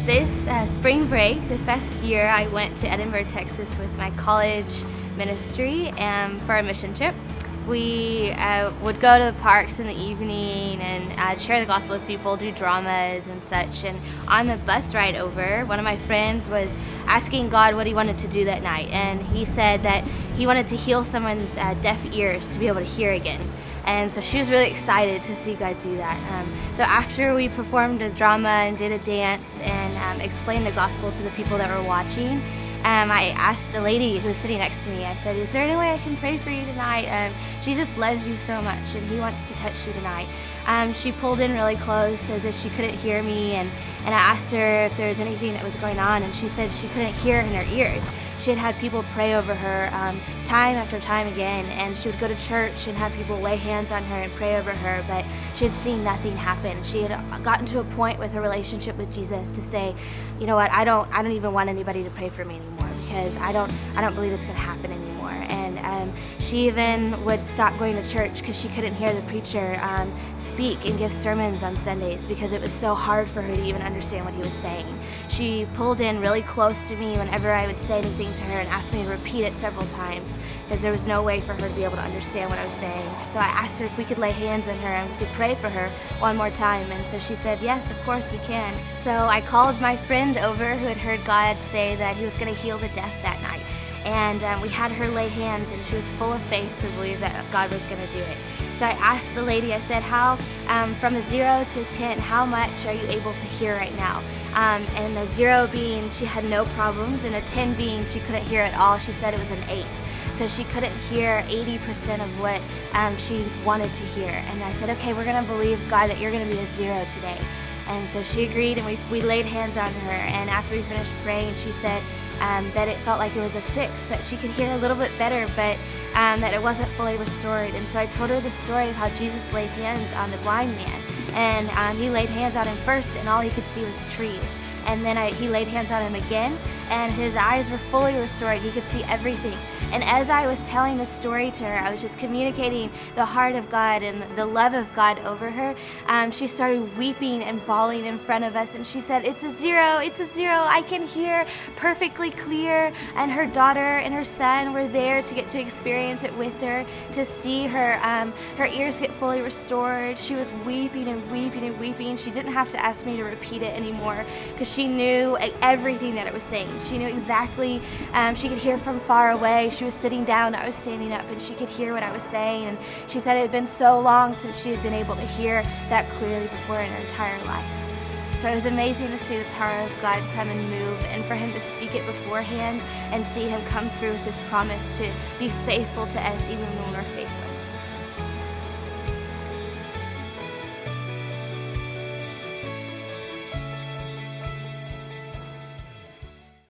This spring break, this past year, I went to Edinburgh, Texas with my college ministry for a mission trip. We would go to the parks in the evening and share the gospel with people, do dramas and such. And on the bus ride over, one of my friends was asking God what he wanted to do that night. And he said that he wanted to heal someone's deaf ears to be able to hear again. And so she was really excited to see God do that. So after we performed a drama and did a dance and explained the gospel to the people that were watching, I asked the lady who was sitting next to me, I said, is there any way I can pray for you tonight? Jesus loves you so much and he wants to touch you tonight. She pulled in really close as if she couldn't hear me, and I asked her if there was anything that was going on, and she said she couldn't hear in her ears. She had people pray over her time after time again, and she would go to church and have people lay hands on her and pray over her, but she had seen nothing happen. She had gotten to a point with her relationship with Jesus to say, you know what, I don't even want anybody to pray for me anymore, because I don't believe it's going to happen anymore. And she even would stop going to church because she couldn't hear the preacher speak and give sermons on Sundays because it was so hard for her to even understand what he was saying. She pulled in really close to me whenever I would say anything to her and asked me to repeat it several times because there was no way for her to be able to understand what I was saying. So I asked her if we could lay hands on her and we could pray for her one more time, and so she said, yes, of course we can. So I called my friend over who had heard God say that he was going to heal the deaf that night. And we had her lay hands, and she was full of faith to believe that God was going to do it. So I asked the lady, I said, how, from a 0 to a 10, how much are you able to hear right now? And a 0 being she had no problems, and a 10 being she couldn't hear at all. She said it was an 8. So she couldn't hear 80% of what she wanted to hear. And I said, okay, we're going to believe, God, that you're going to be a 0 today. And so she agreed, and we laid hands on her. And after we finished praying, she said that it felt like it was a 6, that she could hear a little bit better, but that it wasn't fully restored. And so I told her the story of how Jesus laid hands on the blind man. And he laid hands on him first, and all he could see was trees. And then he laid hands on him again, and his eyes were fully restored. He could see everything. And as I was telling the story to her, I was just communicating the heart of God and the love of God over her. She started weeping and bawling in front of us, and she said, it's a 0, it's a 0, I can hear perfectly clear. And her daughter and her son were there to get to experience it with her, to see her ears get fully restored. She was weeping and weeping and weeping. She didn't have to ask me to repeat it anymore because she knew everything that it was saying. She knew exactly, she could hear from far away. She was sitting down, I was standing up, and she could hear what I was saying. And she said it had been so long since she had been able to hear that clearly before in her entire life. So it was amazing to see the power of God come and move, and for him to speak it beforehand and see him come through with his promise to be faithful to us even when we're faithless.